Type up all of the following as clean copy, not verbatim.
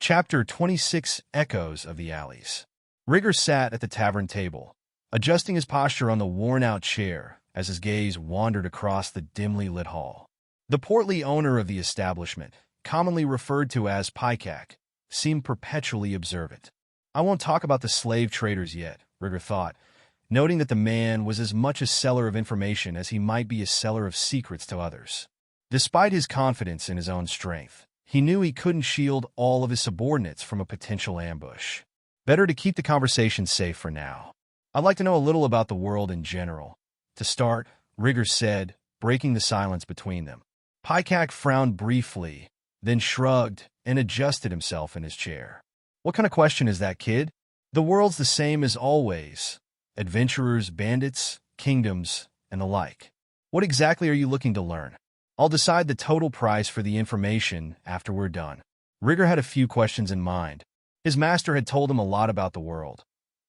Chapter 26 Echoes of the Alleys. Rigger sat at the tavern table, adjusting his posture on the worn-out chair as his gaze wandered across the dimly lit hall. The portly owner of the establishment, commonly referred to as Picak, seemed perpetually observant. I won't talk about the slave traders yet, Rigger thought, noting that the man was as much a seller of information as he might be a seller of secrets to others. Despite his confidence in his own strength, he knew he couldn't shield all of his subordinates from a potential ambush. Better to keep the conversation safe for now. I'd like to know a little about the world in general. To start, Rigger said, breaking the silence between them. Picak frowned briefly, then shrugged and adjusted himself in his chair. What kind of question is that, kid? The world's the same as always. Adventurers, bandits, kingdoms, and the like. What exactly are you looking to learn? I'll decide the total price for the information after we're done. Rigger had a few questions in mind. His master had told him a lot about the world,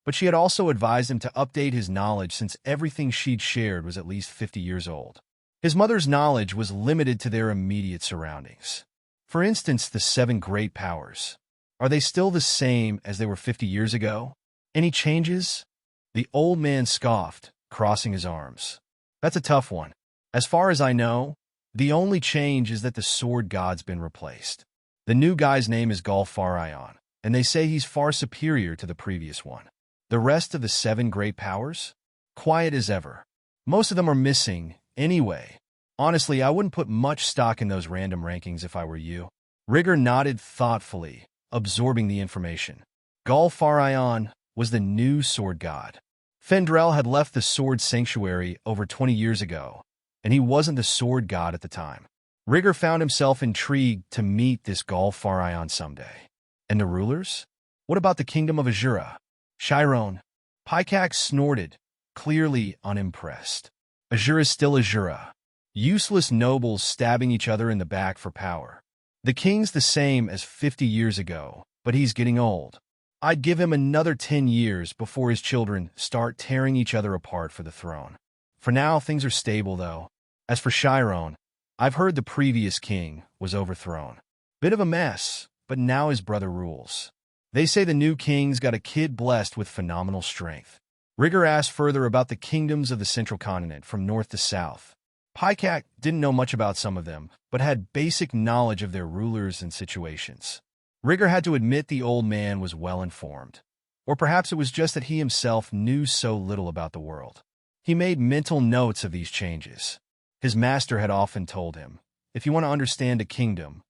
but she had also advised him to update his knowledge since everything she'd shared was at least 50 years old. His mother's knowledge was limited to their immediate surroundings. For instance, the 7 great powers. Are they still the same as they were 50 years ago? Any changes? The old man scoffed, crossing his arms. That's a tough one. As far as I know, the only change is that the sword god's been replaced. The new guy's name is Galfarion, and they say he's far superior to the previous one. The rest of the 7 great powers? Quiet as ever. Most of them are missing, anyway. Honestly, I wouldn't put much stock in those random rankings if I were you. Rigger nodded thoughtfully, absorbing the information. Galfarion was the new sword god. Fendrel had left the sword sanctuary over 20 years ago, and he wasn't the sword god at the time. Rigger found himself intrigued to meet this Galfarion someday. And the rulers? What about the kingdom of Azura? Chiron. Picak snorted, clearly unimpressed. Azura's still Azura. Useless nobles stabbing each other in the back for power. The king's the same as 50 years ago, but he's getting old. I'd give him another 10 years before his children start tearing each other apart for the throne. For now, things are stable, though. As for Chiron, I've heard the previous king was overthrown. Bit of a mess, but now his brother rules. They say the new king's got a kid blessed with phenomenal strength. Rigger asked further about the kingdoms of the central continent from north to south. Picak didn't know much about some of them, but had basic knowledge of their rulers and situations. Rigger had to admit the old man was well informed. Or perhaps it was just that he himself knew so little about the world. He made mental notes of these changes. His master had often told him, if you want to understand a kingdom,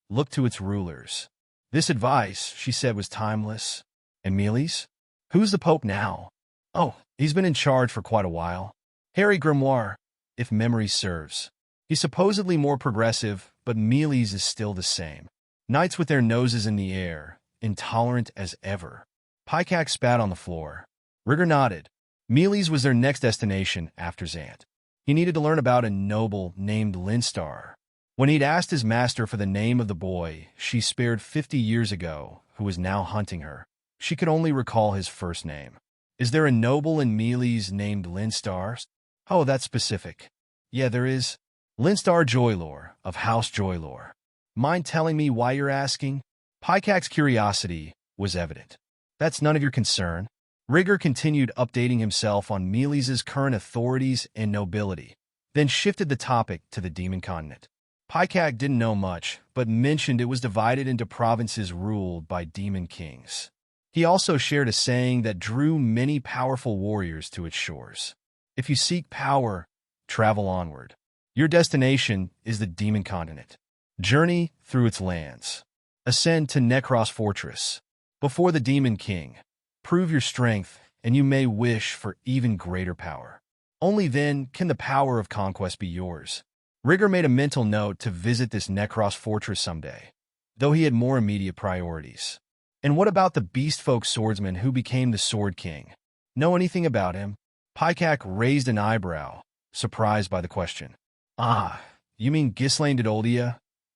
look to its rulers. This advice, she said, was timeless. And Mealy's? Who's the Pope now? Oh, he's been in charge for quite a while. Harry Grimoire, if memory serves. He's supposedly more progressive, but Mealy's is still the same. Knights with their noses in the air, intolerant as ever. Picak spat on the floor. Rigger nodded. Mealy's was their next destination after Zant. He needed to learn about a noble named Linstar. When he'd asked his master for the name of the boy she spared 50 years ago, who was now hunting her, she could only recall his first name. Is there a noble in Mealy's named Linstar? Oh, that's specific. Yeah, there is. Linstar Joylore, of House Joylore. Mind telling me why you're asking? Picak's curiosity was evident. That's none of your concern. Rigger continued updating himself on Mealy's current authorities and nobility, then shifted the topic to the Demon Continent. Picak didn't know much, but mentioned it was divided into provinces ruled by demon kings. He also shared a saying that drew many powerful warriors to its shores. If you seek power, travel onward. Your destination is the Demon Continent. Journey through its lands. Ascend to Necros Fortress. Before the Demon King. Prove your strength, and you may wish for even greater power. Only then can the power of conquest be yours. Rigger made a mental note to visit this Necros Fortress someday, though he had more immediate priorities. And what about the beast-folk swordsman who became the Sword King? Know anything about him? Picak raised an eyebrow, surprised by the question. Ah, you mean Ghislaine Didoldia,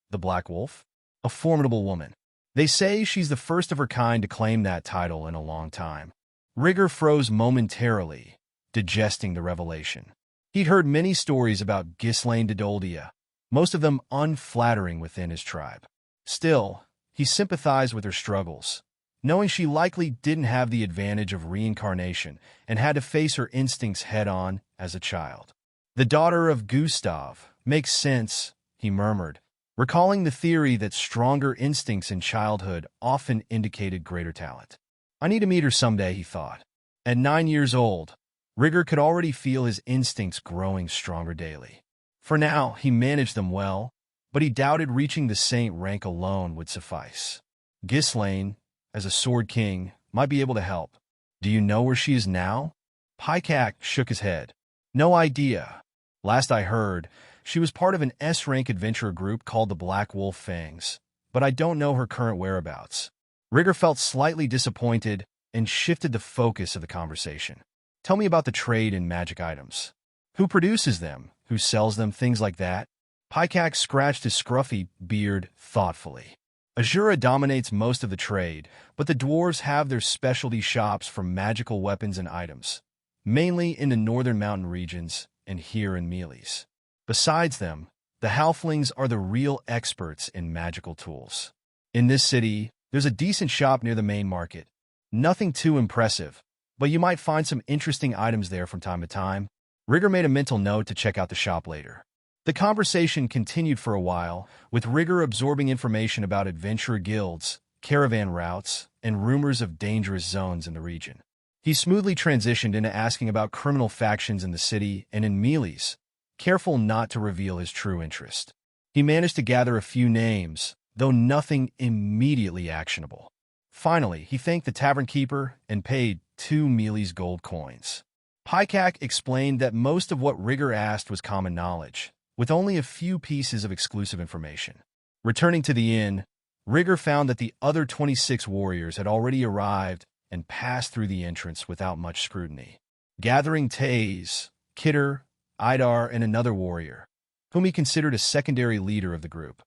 the Black Wolf? A formidable woman. They say she's the first of her kind to claim that title in a long time. Rigger froze momentarily, digesting the revelation. He'd heard many stories about Ghislaine Didoldia, most of them unflattering within his tribe. Still, He sympathized with her struggles, knowing she likely didn't have the advantage of reincarnation and had to face her instincts head-on as a child. The daughter of Gustav makes sense, he murmured, recalling the theory that stronger instincts in childhood often indicated greater talent. I need to meet her someday, he thought. At 9 years old, Rigger could already feel his instincts growing stronger daily. For now, he managed them well, but he doubted reaching the saint rank alone would suffice. Ghislaine, as a sword king, might be able to help. Do you know where she is now? Pycak shook his head. No idea. Last I heard, she was part of an S-rank adventurer group called the Black Wolf Fangs, but I don't know her current whereabouts. Rigger felt slightly disappointed and shifted the focus of the conversation. Tell me about the trade in magic items. Who produces them? Who sells them? Things like that? Pycak scratched his scruffy beard thoughtfully. Azura dominates most of the trade, but the dwarves have their specialty shops for magical weapons and items, mainly in the northern mountain regions and here in Mealy's. Besides them, the halflings are the real experts in magical tools. In this city, there's a decent shop near the main market. Nothing too impressive, but you might find some interesting items there from time to time. Rigger made a mental note to check out the shop later. The conversation continued for a while, with Rigger absorbing information about adventurer guilds, caravan routes, and rumors of dangerous zones in the region. He smoothly transitioned into asking about criminal factions in the city and in Mealy's, careful not to reveal his true interest. He managed to gather a few names, though nothing immediately actionable. Finally, he thanked the tavern keeper and paid 2 Mealy's gold coins. Pycak explained that most of what Rigger asked was common knowledge, with only a few pieces of exclusive information. Returning to the inn, Rigger found that the other 26 warriors had already arrived and passed through the entrance without much scrutiny. Gathering Taze, Kidder, Idar, and another warrior, whom he considered a secondary leader of the group,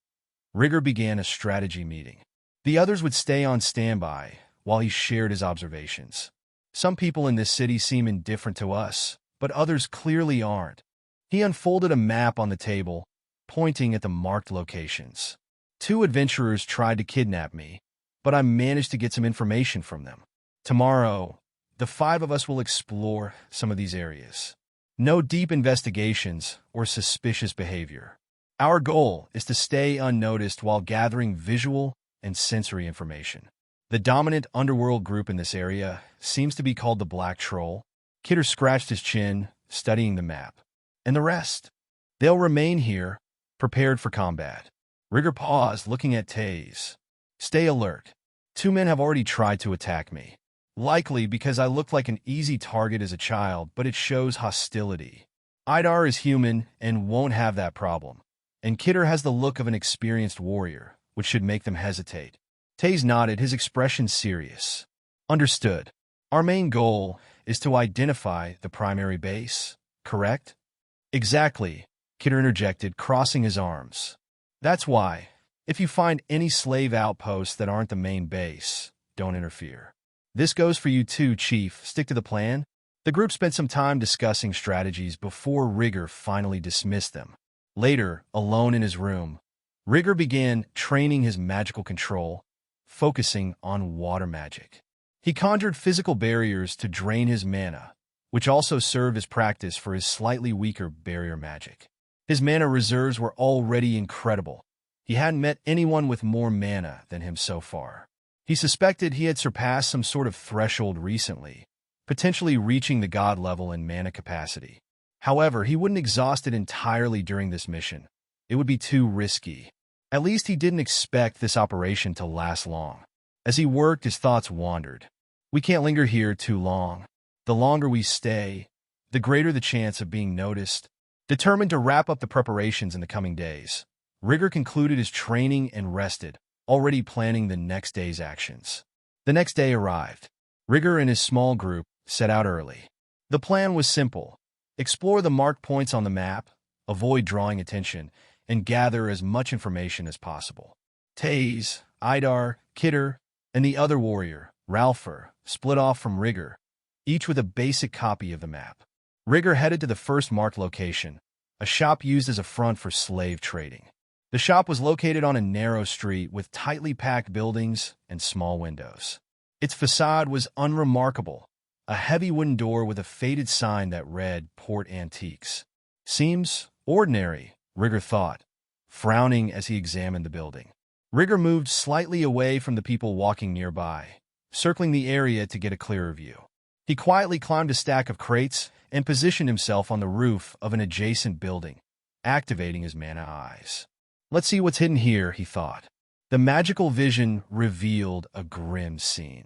Rigger began a strategy meeting. The others would stay on standby while he shared his observations. Some people in this city seem indifferent to us, but others clearly aren't. He unfolded a map on the table, pointing at the marked locations. 2 adventurers tried to kidnap me, but I managed to get some information from them. Tomorrow, the 5 of us will explore some of these areas. No deep investigations or suspicious behavior. Our goal is to stay unnoticed while gathering visual and sensory information. The dominant underworld group in this area seems to be called the Black Troll. Kidder scratched his chin, studying the map. And the rest? They'll remain here, prepared for combat. Rigger paused, looking at Taze. Stay alert. 2 men have already tried to attack me. Likely because I looked like an easy target as a child, but it shows hostility. Idar is human and won't have that problem. And Kidder has the look of an experienced warrior, which should make them hesitate. Taze nodded, his expression serious. Understood. Our main goal is to identify the primary base, correct? Exactly, Kidder interjected, crossing his arms. That's why, if you find any slave outposts that aren't the main base, don't interfere. This goes for you too, Chief. Stick to the plan. The group spent some time discussing strategies before Rigger finally dismissed them. Later, alone in his room, Rigger began training his magical control, focusing on water magic. He conjured physical barriers to drain his mana, which also served as practice for his slightly weaker barrier magic. His mana reserves were already incredible. He hadn't met anyone with more mana than him so far. He suspected he had surpassed some sort of threshold recently, potentially reaching the god level in mana capacity. However, he wouldn't exhaust it entirely during this mission. It would be too risky. At least he didn't expect this operation to last long. As he worked, his thoughts wandered. We can't linger here too long. The longer we stay, the greater the chance of being noticed. Determined to wrap up the preparations in the coming days, Rigger concluded his training and rested, already planning the next day's actions. The next day arrived. Rigger and his small group set out early. The plan was simple. Explore the marked points on the map, avoid drawing attention, and gather as much information as possible. Taze, Idar, Kidder, and the other warrior, Ralpher, split off from Rigger, each with a basic copy of the map. Rigger headed to the first marked location, a shop used as a front for slave trading. The shop was located on a narrow street with tightly packed buildings and small windows. Its facade was unremarkable, a heavy wooden door with a faded sign that read Port Antiques. Seems ordinary, Rigger thought, frowning as he examined the building. Rigger moved slightly away from the people walking nearby, circling the area to get a clearer view. He quietly climbed a stack of crates and positioned himself on the roof of an adjacent building, activating his mana eyes. Let's see what's hidden here, he thought. The magical vision revealed a grim scene.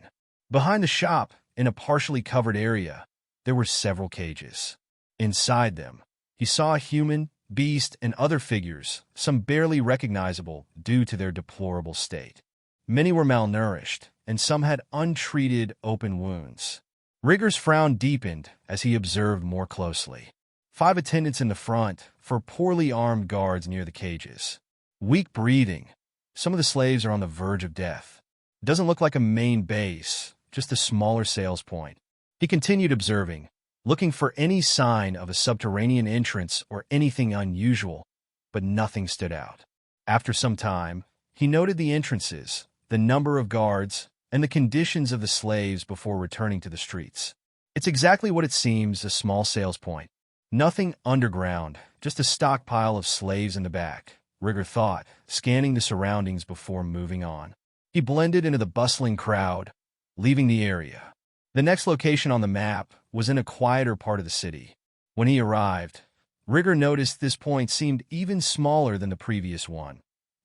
Behind the shop, in a partially covered area, there were several cages. Inside them, he saw a human, beast, and other figures, some barely recognizable due to their deplorable state. Many were malnourished, and some had untreated open wounds. Rigger's frown deepened as he observed more closely. 5 attendants in the front, 4 poorly armed guards near the cages. Weak breathing. Some of the slaves are on the verge of death. It doesn't look like a main base, just a smaller sales point. He continued observing, looking for any sign of a subterranean entrance or anything unusual, but nothing stood out. After some time, he noted the entrances, the number of guards, and the conditions of the slaves before returning to the streets. It's exactly what it seems, a small sales point. Nothing underground, just a stockpile of slaves in the back, Rigger thought, scanning the surroundings before moving on. He blended into the bustling crowd, leaving the area. The next location on the map was in a quieter part of the city. When he arrived, Rigger noticed this point seemed even smaller than the previous one.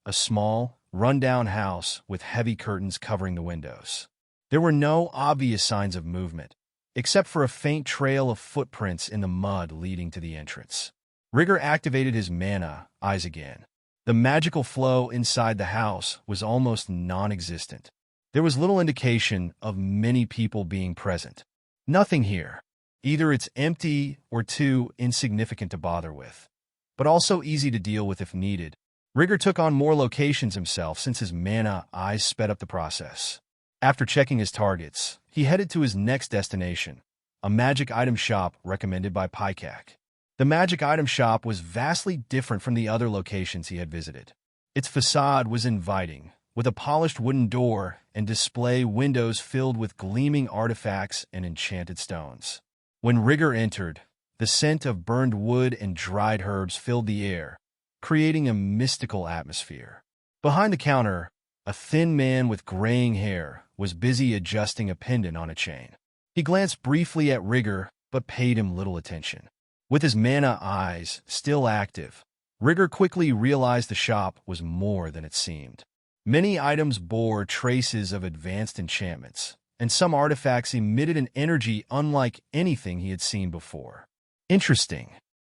A small, run-down house with heavy curtains covering the windows. There were no obvious signs of movement, except for a faint trail of footprints in the mud leading to the entrance. Rigger activated his mana eyes again. The magical flow inside the house was almost non-existent. There was little indication of many people being present. Nothing here. Either it's empty or too insignificant to bother with, but also easy to deal with if needed. Rigger took on more locations himself since his mana eyes sped up the process. After checking his targets, he headed to his next destination, a magic item shop recommended by Pycak. The magic item shop was vastly different from the other locations he had visited. Its facade was inviting, with a polished wooden door and display windows filled with gleaming artifacts and enchanted stones. When Rigger entered, the scent of burned wood and dried herbs filled the air, creating a mystical atmosphere. Behind the counter, a thin man with graying hair was busy adjusting a pendant on a chain. He glanced briefly at Rigger, but paid him little attention. With his mana eyes still active, Rigger quickly realized the shop was more than it seemed. Many items bore traces of advanced enchantments, and some artifacts emitted an energy unlike anything he had seen before. Interesting.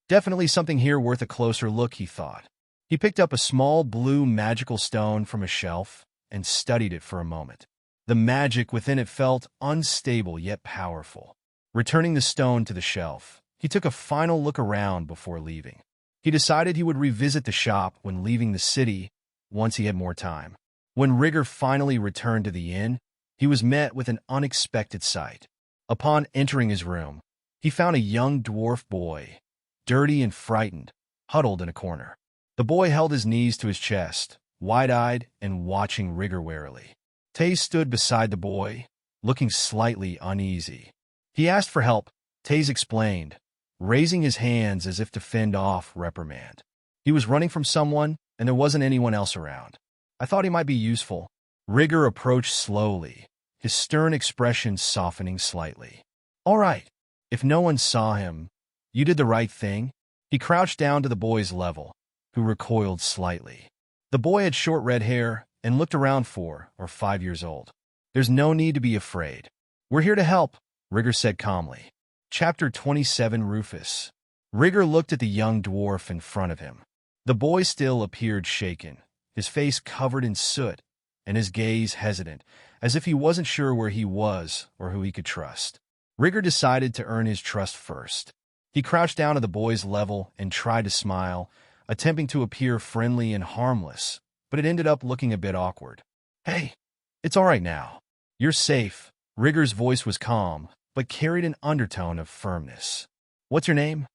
Definitely something here worth a closer look, he thought. He picked up a small blue magical stone from a shelf and studied it for a moment. The magic within it felt unstable yet powerful. Returning the stone to the shelf, he took a final look around before leaving. He decided he would revisit the shop when leaving the city once he had more time. When Rigger finally returned to the inn, he was met with an unexpected sight. Upon entering his room, he found a young dwarf boy, dirty and frightened, huddled in a corner. The boy held his knees to his chest, wide-eyed and watching Rigger warily. Tay stood beside the boy, looking slightly uneasy. He asked for help, Taze explained, raising his hands as if to fend off reprimand. He was running from someone, and there wasn't anyone else around. I thought he might be useful. Rigger approached slowly, his stern expression softening slightly. All right, if no one saw him, you did the right thing. He crouched down to the boy's level, who recoiled slightly. The boy had short red hair and looked around 4 or 5 years old. There's no need to be afraid. We're here to help, Rigger said calmly. Chapter 27 Rufus. Rigger looked at the young dwarf in front of him. The boy still appeared shaken, his face covered in soot, and his gaze hesitant, as if he wasn't sure where he was or who he could trust. Rigger decided to earn his trust first. He crouched down to the boy's level and tried to smile, attempting to appear friendly and harmless, but it ended up looking a bit awkward. Hey, it's all right now. You're safe. Rigger's voice was calm, but carried an undertone of firmness. What's your name?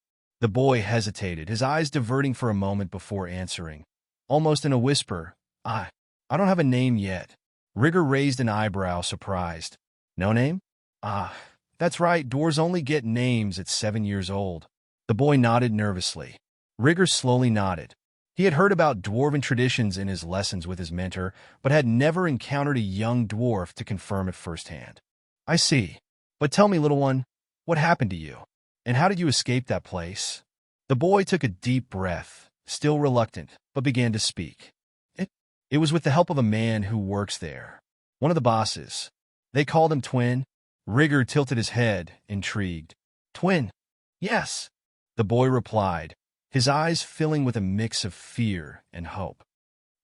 The boy hesitated, his eyes diverting for a moment before answering. almost in a whisper. I don't have a name yet. Rigger raised an eyebrow, surprised. No name? That's right, dwarves only get names at 7 years old. The boy nodded nervously. Rigger slowly nodded. He had heard about dwarven traditions in his lessons with his mentor, but had never encountered a young dwarf to confirm it firsthand. I see. But tell me, little one, what happened to you? And how did you escape that place? The boy took a deep breath, still reluctant, but began to speak. It was with the help of a man who works there. One of the bosses. They called him Twin. Rigger tilted his head, intrigued. Twin? Yes, the boy replied, his eyes filling with a mix of fear and hope.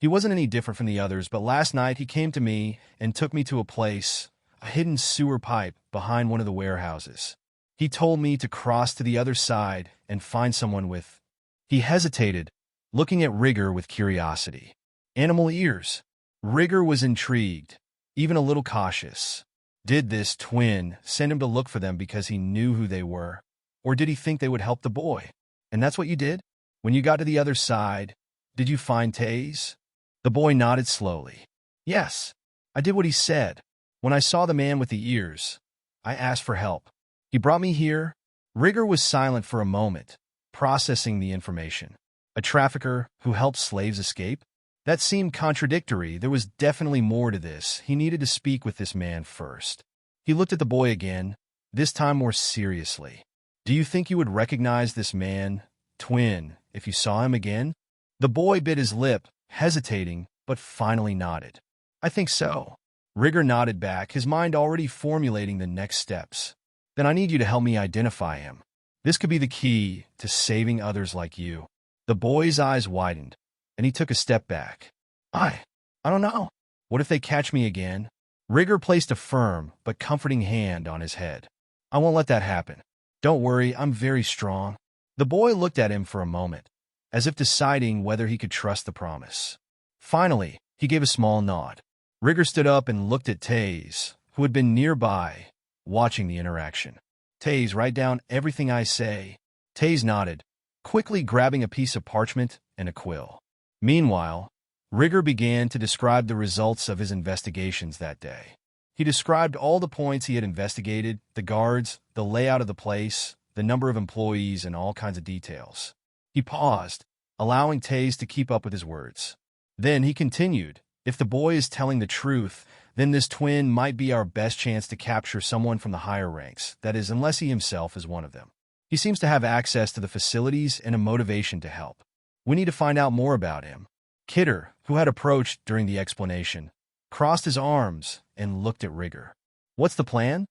He wasn't any different from the others, but last night he came to me and took me to a place, a hidden sewer pipe behind one of the warehouses. He told me to cross to the other side and find someone with... He hesitated, looking at Rigger with curiosity. Animal ears. Rigger was intrigued, even a little cautious. Did this twin send him to look for them because he knew who they were? Or did he think they would help the boy? And that's what you did? When you got to the other side, did you find Taze? The boy nodded slowly. Yes, I did what he said. When I saw the man with the ears, I asked for help. He brought me here. Rigger was silent for a moment, processing the information. A trafficker who helped slaves escape? That seemed contradictory. There was definitely more to this. He needed to speak with this man first. He looked at the boy again, this time more seriously. Do you think you would recognize this man, Twin, if you saw him again? The boy bit his lip, hesitating, but finally nodded. I think so. Rigger nodded back, his mind already formulating the next steps. Then I need you to help me identify him. This could be the key to saving others like you. The boy's eyes widened, and he took a step back. I don't know. What if they catch me again? Rigger placed a firm but comforting hand on his head. I won't let that happen. Don't worry, I'm very strong. The boy looked at him for a moment, as if deciding whether he could trust the promise. Finally, he gave a small nod. Rigger stood up and looked at Taze, who had been nearby, watching the interaction. Taze, write down everything I say. Taze nodded, quickly grabbing a piece of parchment and a quill. Meanwhile, Rigger began to describe the results of his investigations that day. He described all the points he had investigated, the guards, the layout of the place, the number of employees, and all kinds of details. He paused, allowing Taze to keep up with his words. Then he continued, if the boy is telling the truth, then this twin might be our best chance to capture someone from the higher ranks, that is, unless he himself is one of them. He seems to have access to the facilities and a motivation to help. We need to find out more about him. Kidder, who had approached during the explanation, crossed his arms and looked at Rigger. What's the plan?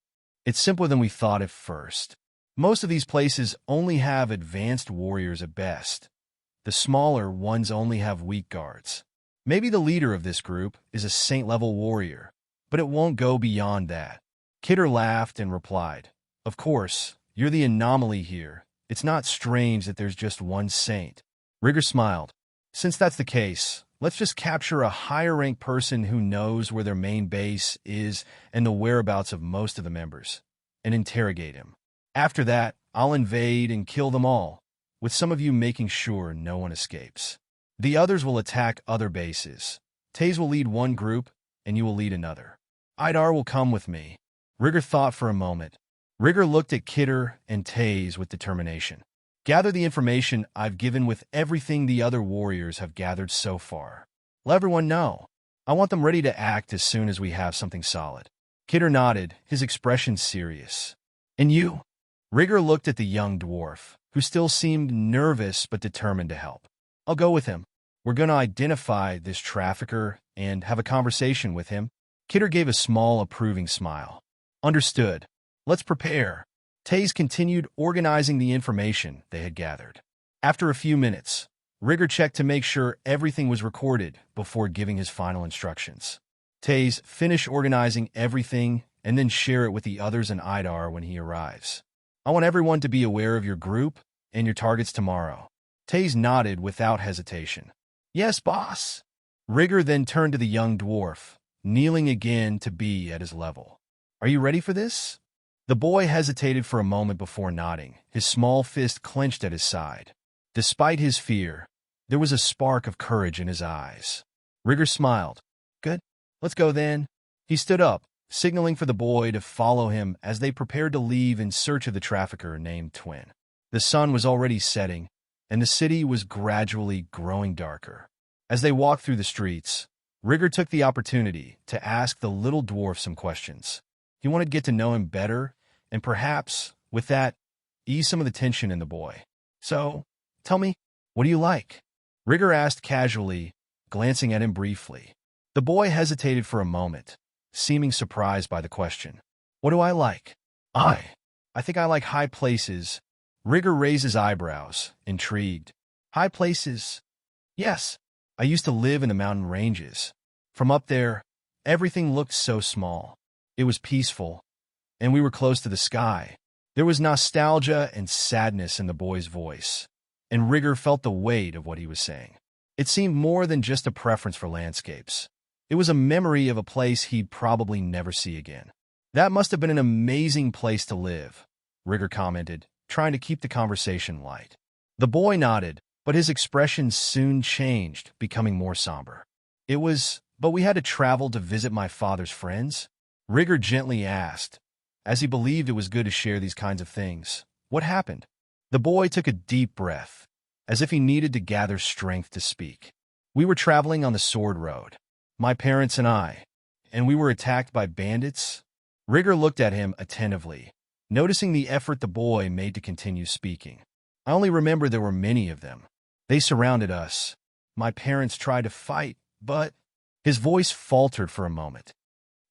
It's simpler than we thought at first. Most of these places only have advanced warriors at best. The smaller ones only have weak guards. Maybe the leader of this group is a saint-level warrior, but it won't go beyond that. Kidder laughed and replied, Of course, you're the anomaly here. It's not strange that there's just one saint. Rigger smiled. Since that's the case, let's just capture a higher-ranked person who knows where their main base is and the whereabouts of most of the members, and interrogate him. After that, I'll invade and kill them all, with some of you making sure no one escapes. The others will attack other bases. Taze will lead one group, and you will lead another. Idar will come with me. Rigger thought for a moment. Rigger looked at Kidder and Taze with determination. Gather the information I've given with everything the other warriors have gathered so far. Let everyone know. I want them ready to act as soon as we have something solid. Kidder nodded, his expression serious. And you? Rigger looked at the young dwarf, who still seemed nervous but determined to help. I'll go with him. We're going to identify this trafficker and have a conversation with him. Kidder gave a small, approving smile. Understood. Let's prepare. Taze continued organizing the information they had gathered. After a few minutes, Rigger checked to make sure everything was recorded before giving his final instructions. Taze, finish organizing everything and then share it with the others and Idar when he arrives. I want everyone to be aware of your group and your targets tomorrow. Taze nodded without hesitation. Yes, boss. Rigger then turned to the young dwarf, kneeling again to be at his level. Are you ready for this? The boy hesitated for a moment before nodding, his small fist clenched at his side. Despite his fear, There was a spark of courage in his eyes. Rigger smiled. Good. Let's go then. He stood up, signaling for the boy to follow him as they prepared to leave in search of the trafficker named Twin. The sun was already setting, and the city was gradually growing darker. As they walked through the streets, Rigger took the opportunity to ask the little dwarf some questions. He wanted to get to know him better, and perhaps, with that, ease some of the tension in the boy. So, tell me, what do you like? Rigger asked casually, glancing at him briefly. The boy hesitated for a moment, seeming surprised by the question. What do I like? I think I like high places. Rigger raised his eyebrows, intrigued. High places? Yes. I used to live in the mountain ranges. From up there, everything looked so small. It was peaceful, and we were close to the sky. There was nostalgia and sadness in the boy's voice, and Rigger felt the weight of what he was saying. It seemed more than just a preference for landscapes. It was a memory of a place he'd probably never see again. That must have been an amazing place to live, Rigger commented, trying to keep the conversation light. The boy nodded, but his expression soon changed, becoming more somber. But we had to travel to visit my father's friends? Rigger gently asked, as he believed it was good to share these kinds of things. What happened? The boy took a deep breath, as if he needed to gather strength to speak. We were traveling on the Sword Road, my parents and we were attacked by bandits. Rigger looked at him attentively, noticing the effort the boy made to continue speaking. I only remember there were many of them. They surrounded us. My parents tried to fight, but... His voice faltered for a moment.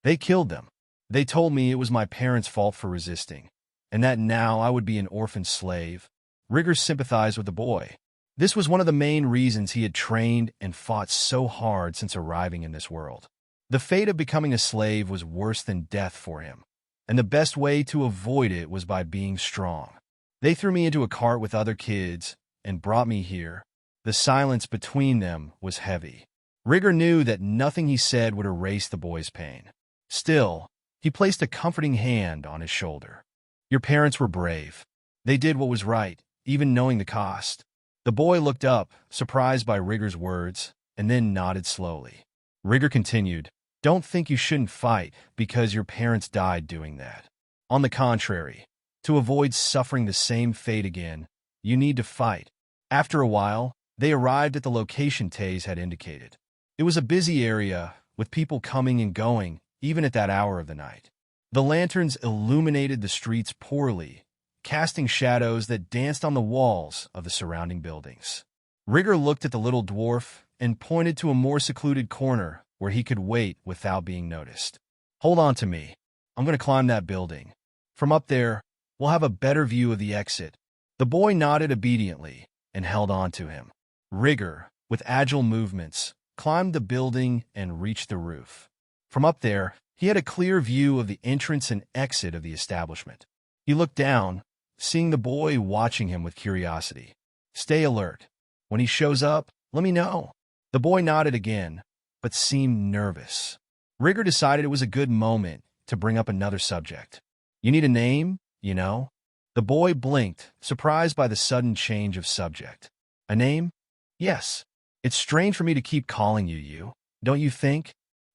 They killed them. They told me it was my parents' fault for resisting, and that now I would be an orphan slave. Rigger sympathized with the boy. This was one of the main reasons he had trained and fought so hard since arriving in this world. The fate of becoming a slave was worse than death for him, and the best way to avoid it was by being strong. They threw me into a cart with other kids and brought me here. The silence between them was heavy. Rigger knew that nothing he said would erase the boy's pain. Still, he placed a comforting hand on his shoulder. Your parents were brave. They did what was right, even knowing the cost. The boy looked up, surprised by Rigger's words, and then nodded slowly. Rigger continued, Don't think you shouldn't fight because your parents died doing that. On the contrary, to avoid suffering the same fate again, you need to fight. After a while, they arrived at the location Taze had indicated. It was a busy area, with people coming and going, even at that hour of the night. The lanterns illuminated the streets poorly, casting shadows that danced on the walls of the surrounding buildings. Rigger looked at the little dwarf and pointed to a more secluded corner where he could wait without being noticed. Hold on to me. I'm going to climb that building. From up there, we'll have a better view of the exit. The boy nodded obediently and held on to him. Rigger, with agile movements, climbed the building and reached the roof. From up there, he had a clear view of the entrance and exit of the establishment. He looked down, seeing the boy watching him with curiosity. Stay alert. When he shows up, let me know. The boy nodded again, but seemed nervous. Rigger decided it was a good moment to bring up another subject. You need a name, you know? The boy blinked, surprised by the sudden change of subject. A name? Yes. It's strange for me to keep calling you, don't you think?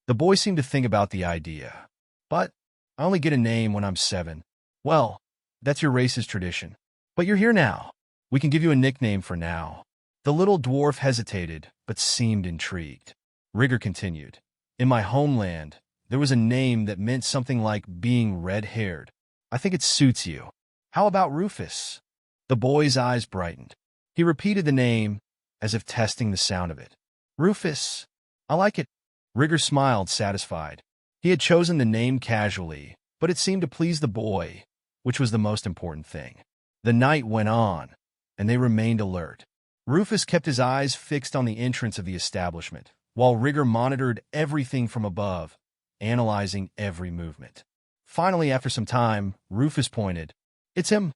The boy seemed to think about the idea. But I only get a name when I'm 7. Well, that's your race's tradition. But you're here now. We can give you a nickname for now. The little dwarf hesitated, but seemed intrigued. Rigger continued. In my homeland, there was a name that meant something like being red-haired. I think it suits you. How about Rufus? The boy's eyes brightened. He repeated the name, as if testing the sound of it. Rufus. I like it. Rigger smiled, satisfied. He had chosen the name casually, but it seemed to please the boy, which was the most important thing. The night went on, and they remained alert. Rufus kept his eyes fixed on the entrance of the establishment, while Rigger monitored everything from above, analyzing every movement. Finally, after some time, Rufus pointed. It's him.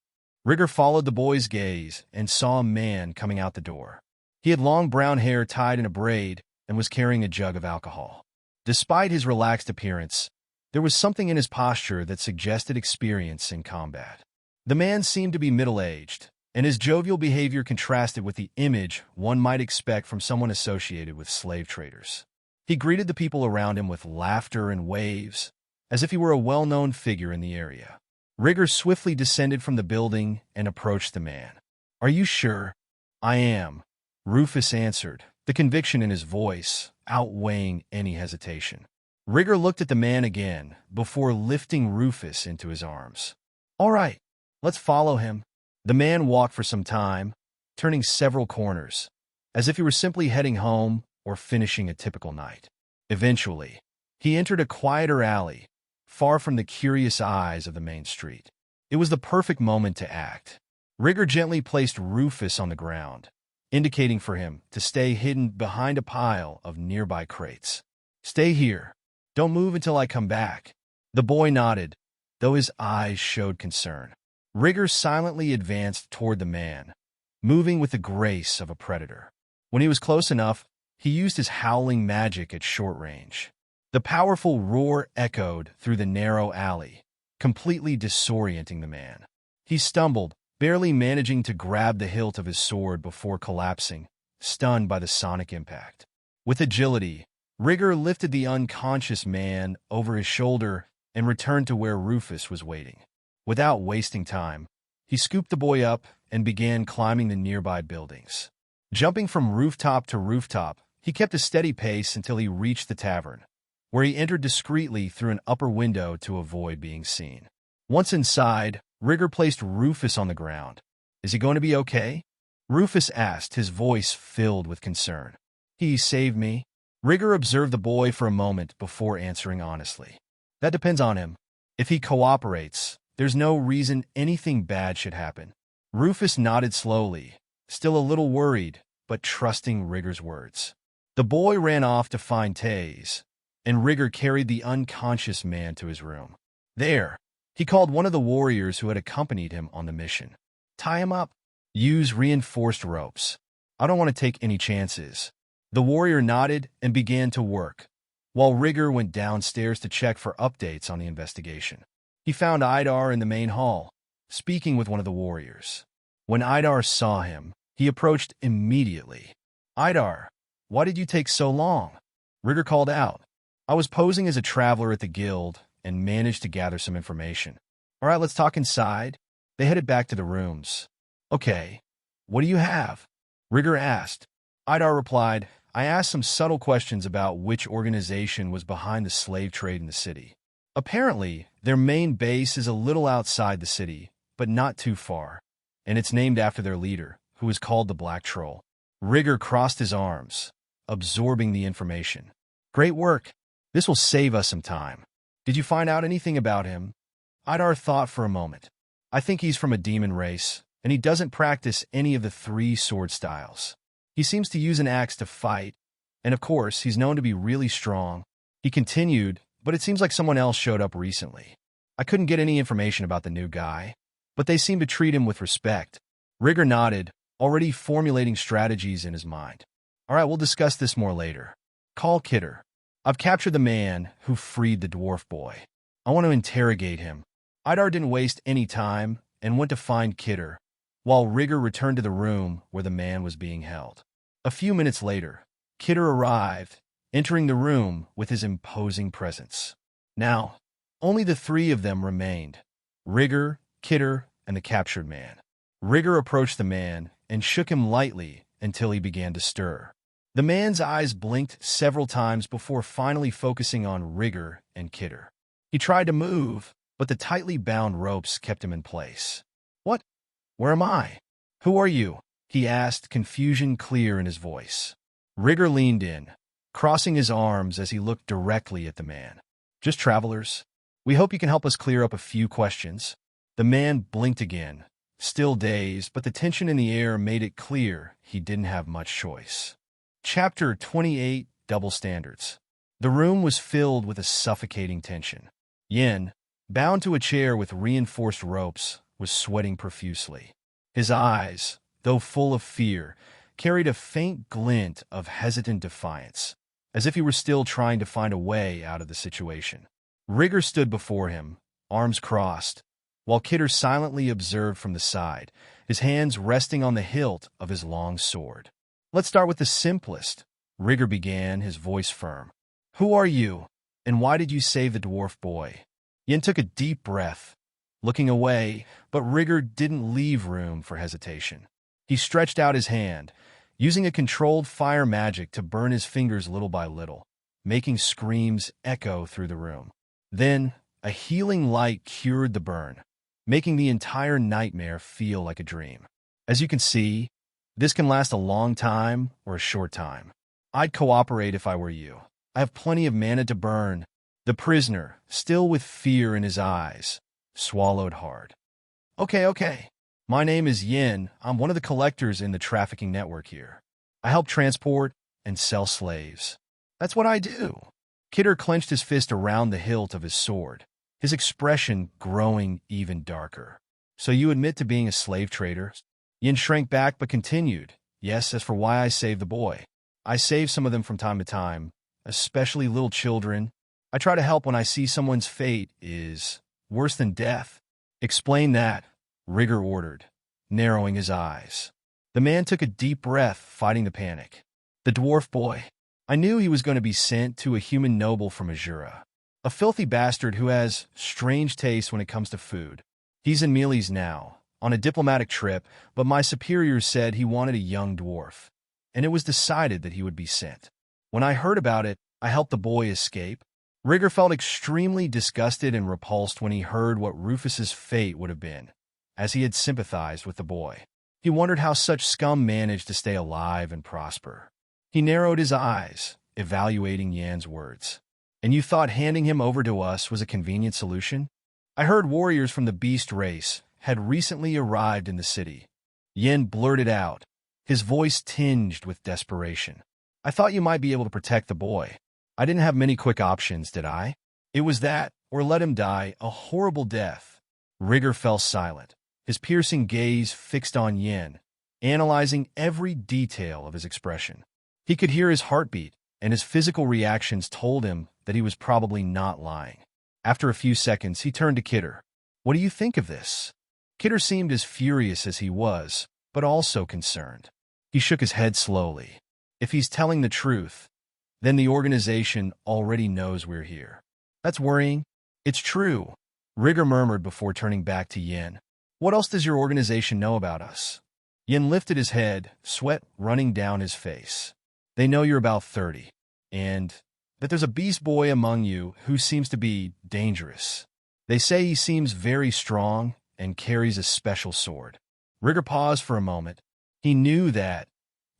Rigger followed the boy's gaze and saw a man coming out the door. He had long brown hair tied in a braid and was carrying a jug of alcohol. Despite his relaxed appearance, there was something in his posture that suggested experience in combat. The man seemed to be middle-aged, and his jovial behavior contrasted with the image one might expect from someone associated with slave traders. He greeted the people around him with laughter and waves, as if he were a well-known figure in the area. Rigger swiftly descended from the building and approached the man. "Are you sure?" "I am," Rufus answered, the conviction in his voice outweighing any hesitation. Rigger looked at the man again before lifting Rufus into his arms. "All right, let's follow him." The man walked for some time, turning several corners, as if he were simply heading home or finishing a typical night. Eventually, he entered a quieter alley, far from the curious eyes of the main street. It was the perfect moment to act. Rigger gently placed Rufus on the ground, indicating for him to stay hidden behind a pile of nearby crates. "Stay here. Don't move until I come back." The boy nodded, though his eyes showed concern. Rigger silently advanced toward the man, moving with the grace of a predator. When he was close enough, he used his howling magic at short range. The powerful roar echoed through the narrow alley, completely disorienting the man. He stumbled, barely managing to grab the hilt of his sword before collapsing, stunned by the sonic impact. With agility, Rigger lifted the unconscious man over his shoulder and returned to where Rufus was waiting. Without wasting time, he scooped the boy up and began climbing the nearby buildings. Jumping from rooftop to rooftop, he kept a steady pace until he reached the tavern, where he entered discreetly through an upper window to avoid being seen. Once inside, Rigger placed Rufus on the ground. "Is he going to be okay?" Rufus asked, his voice filled with concern. "He saved me." Rigger observed the boy for a moment before answering honestly. "That depends on him. If he cooperates, there's no reason anything bad should happen." Rufus nodded slowly, still a little worried, but trusting Rigger's words. The boy ran off to find Taze, and Rigger carried the unconscious man to his room. There, he called one of the warriors who had accompanied him on the mission. "Tie him up. Use reinforced ropes. I don't want to take any chances." The warrior nodded and began to work, while Rigger went downstairs to check for updates on the investigation. He found Idar in the main hall, speaking with one of the warriors. When Idar saw him, he approached immediately. "Idar, why did you take so long?" Rigger called out. "I was posing as a traveler at the guild and managed to gather some information." "All right, let's talk inside." They headed back to the rooms. "Okay, what do you have?" Rigger asked. Idar replied, "I asked some subtle questions about which organization was behind the slave trade in the city. Apparently, their main base is a little outside the city, but not too far, and it's named after their leader, who is called the Black Troll." Rigger crossed his arms, absorbing the information. "Great work. This will save us some time. Did you find out anything about him?" Idar thought for a moment. "I think he's from a demon race, and he doesn't practice any of the 3 sword styles. He seems to use an axe to fight, and of course, he's known to be really strong." He continued, "But it seems like someone else showed up recently. I couldn't get any information about the new guy, but they seem to treat him with respect." Rigger nodded, already formulating strategies in his mind. "All right, we'll discuss this more later. Call Kidder. I've captured the man who freed the dwarf boy. I want to interrogate him." Idar didn't waste any time and went to find Kidder, while Rigger returned to the room where the man was being held. A few minutes later, Kidder arrived, entering the room with his imposing presence. Now, only the 3 of them remained: Rigger, Kidder, and the captured man. Rigger approached the man and shook him lightly until he began to stir. The man's eyes blinked several times before finally focusing on Rigger and Kidder. He tried to move, but the tightly bound ropes kept him in place. "What? Where am I? Who are you?" he asked, confusion clear in his voice. Rigger leaned in, crossing his arms as he looked directly at the man. "Just travelers. We hope you can help us clear up a few questions." The man blinked again, still dazed, but the tension in the air made it clear he didn't have much choice. Chapter 28: Double Standards. The room was filled with a suffocating tension. Yin, bound to a chair with reinforced ropes, was sweating profusely. His eyes, though full of fear, carried a faint glint of hesitant defiance, as if he were still trying to find a way out of the situation. Rigger stood before him, arms crossed, while Kidder silently observed from the side, his hands resting on the hilt of his long sword. "Let's start with the simplest," Rigger began, his voice firm. "Who are you, and why did you save the dwarf boy?" Yin took a deep breath, looking away, but Rigger didn't leave room for hesitation. He stretched out his hand, using a controlled fire magic to burn his fingers little by little, making screams echo through the room. Then, a healing light cured the burn, making the entire nightmare feel like a dream. As you can see, this can last a long time or a short time. I'd cooperate if I were you. I have plenty of mana to burn. The prisoner, still with fear in his eyes, swallowed hard. Okay. My name is Yin. I'm one of the collectors in the trafficking network here. I help transport and sell slaves. That's what I do." Kidder clenched his fist around the hilt of his sword, his expression growing even darker. "So you admit to being a slave trader?" Yin shrank back but continued. "Yes, as for why I saved the boy. I save some of them from time to time, especially little children. I try to help when I see someone's fate is worse than death." "Explain that," Rigger ordered, narrowing his eyes. The man took a deep breath, fighting the panic. "The dwarf boy. I knew he was going to be sent to a human noble from Azura, a filthy bastard who has strange taste when it comes to food. He's in Mealy's now, on a diplomatic trip, but my superiors said he wanted a young dwarf, and it was decided that he would be sent. When I heard about it, I helped the boy escape." Rigger felt extremely disgusted and repulsed when he heard what Rufus's fate would have been, as he had sympathized with the boy. He wondered how such scum managed to stay alive and prosper. He narrowed his eyes, evaluating Yan's words. "And you thought handing him over to us was a convenient solution? I heard warriors from the beast race had recently arrived in the city." Yin blurted out, his voice tinged with desperation. "I thought you might be able to protect the boy. I didn't have many quick options, did I? It was that, or let him die a horrible death." Rigger fell silent, his piercing gaze fixed on Yin, analyzing every detail of his expression. He could hear his heartbeat, and his physical reactions told him that he was probably not lying. After a few seconds, he turned to Kidder. "What do you think of this?" Kidder seemed as furious as he was, but also concerned. He shook his head slowly. "If he's telling the truth, then the organization already knows we're here. That's worrying." "It's true," Rigger murmured before turning back to Yin. "What else does your organization know about us?" Yin lifted his head, sweat running down his face. "They know you're about 30, and that there's a beast boy among you who seems to be dangerous. They say he seems very strong and carries a special sword." Rigger paused for a moment. He knew that,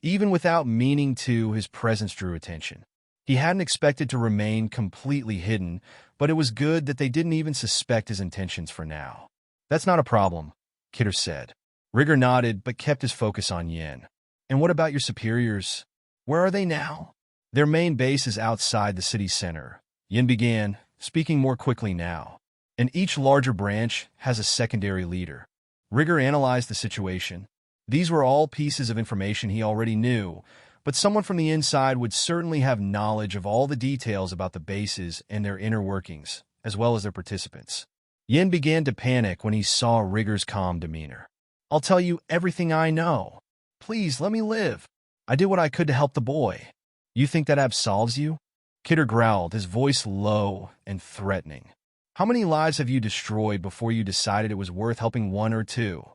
even without meaning to, his presence drew attention. He hadn't expected to remain completely hidden, but it was good that they didn't even suspect his intentions for now. "That's not a problem," Kidder said. Rigger nodded but kept his focus on Yin. "And what about your superiors? Where are they now?" "Their main base is outside the city center," Yin began, speaking more quickly now. "And each larger branch has a secondary leader." Rigger analyzed the situation. These were all pieces of information he already knew, but someone from the inside would certainly have knowledge of all the details about the bases and their inner workings, as well as their participants. Yin began to panic when he saw Rigger's calm demeanor. "I'll tell you everything I know. Please, let me live. I did what I could to help the boy." "You think that absolves you?" Kidder growled, his voice low and threatening. "How many lives have you destroyed before you decided it was worth helping one or two?"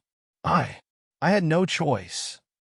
I had no choice,"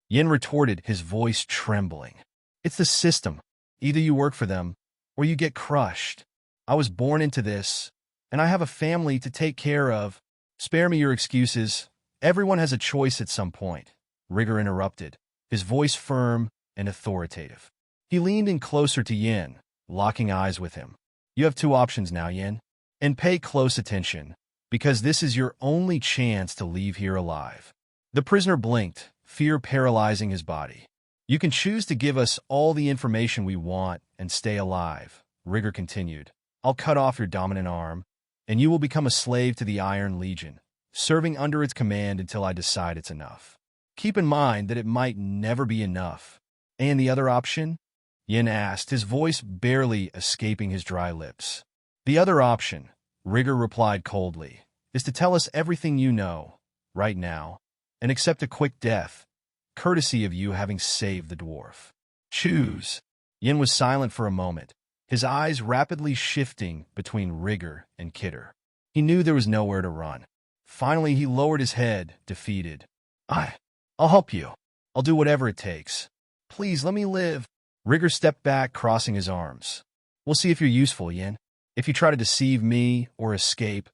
Yin retorted, his voice trembling. "It's the system. Either you work for them, or you get crushed. I was born into this, and I have a family to take care of." "Spare me your excuses. Everyone has a choice at some point," Rigger interrupted, his voice firm and authoritative. He leaned in closer to Yin, locking eyes with him. "You have two options now, Yin. And pay close attention, because this is your only chance to leave here alive." The prisoner blinked, fear paralyzing his body. "You can choose to give us all the information we want and stay alive," Rigger continued. "I'll cut off your dominant arm, and you will become a slave to the Iron Legion, serving under its command until I decide it's enough. Keep in mind that it might never be enough." "And the other option?" Yin asked, his voice barely escaping his dry lips. "The other option," Rigger replied coldly, is to tell us everything you know, right now, and accept a quick death, courtesy of you having saved the dwarf. Choose. Yin was silent for a moment, his eyes rapidly shifting between Rigger and Kidder. He knew there was nowhere to run. Finally, he lowered his head, defeated. I'll help you. I'll do whatever it takes. Please, let me live. Rigger stepped back, crossing his arms. We'll see if you're useful, Yin. If you try to deceive me or escape,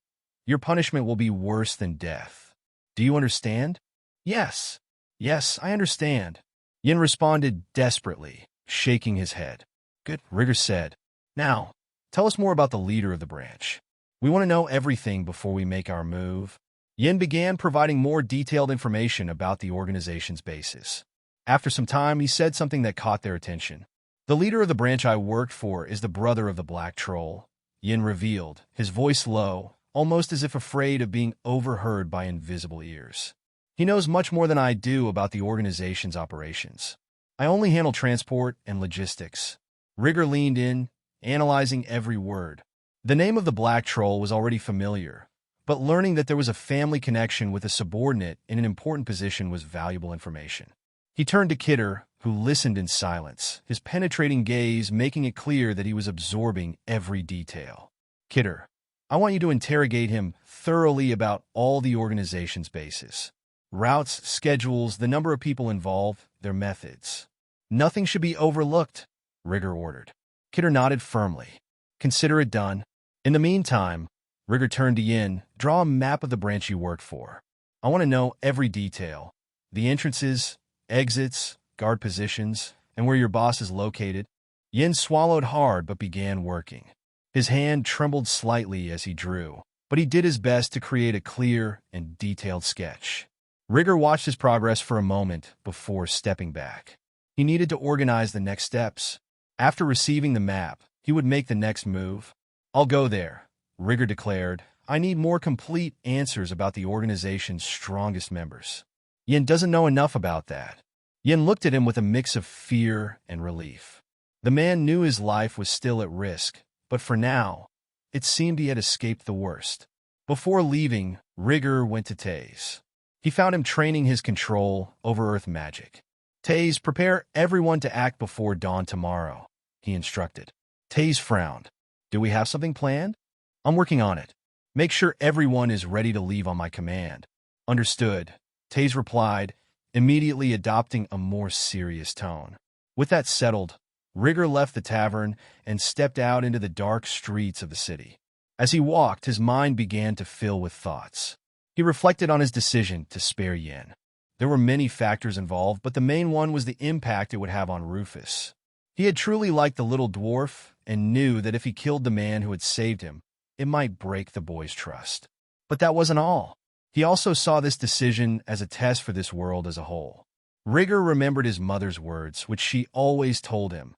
your punishment will be worse than death. Do you understand? Yes. Yes, I understand. Yin responded desperately, shaking his head. Good, Rigger said. Now, tell us more about the leader of the branch. We want to know everything before we make our move. Yin began providing more detailed information about the organization's basis. After some time, he said something that caught their attention. The leader of the branch I worked for is the brother of the Black Troll, Yin revealed, his voice low, almost as if afraid of being overheard by invisible ears. He knows much more than I do about the organization's operations. I only handle transport and logistics. Rigger leaned in, analyzing every word. The name of the Black Troll was already familiar, but learning that there was a family connection with a subordinate in an important position was valuable information. He turned to Kidder, who listened in silence, his penetrating gaze making it clear that he was absorbing every detail. Kidder, I want you to interrogate him thoroughly about all the organization's bases. Routes, schedules, the number of people involved, their methods. Nothing should be overlooked, Rigger ordered. Kidder nodded firmly. Consider it done. In the meantime, Rigger turned to Yin, draw a map of the branch you worked for. I want to know every detail. The entrances, exits, guard positions, and where your boss is located. Yin swallowed hard but began working. His hand trembled slightly as he drew, but he did his best to create a clear and detailed sketch. Rigger watched his progress for a moment before stepping back. He needed to organize the next steps. After receiving the map, he would make the next move. I'll go there, Rigger declared. I need more complete answers about the organization's strongest members. Yin doesn't know enough about that. Yin looked at him with a mix of fear and relief. The man knew his life was still at risk, but for now, it seemed he had escaped the worst. Before leaving, Rigger went to Taze. He found him training his control over Earth magic. Taze, prepare everyone to act before dawn tomorrow, he instructed. Taze frowned. Do we have something planned? I'm working on it. Make sure everyone is ready to leave on my command. Understood, Taze replied, immediately adopting a more serious tone. With that settled, Rigger left the tavern and stepped out into the dark streets of the city. As he walked, his mind began to fill with thoughts. He reflected on his decision to spare Yin. There were many factors involved, but the main one was the impact it would have on Rufus. He had truly liked the little dwarf and knew that if he killed the man who had saved him, it might break the boy's trust. But that wasn't all. He also saw this decision as a test for this world as a whole. Rigger remembered his mother's words, which she always told him.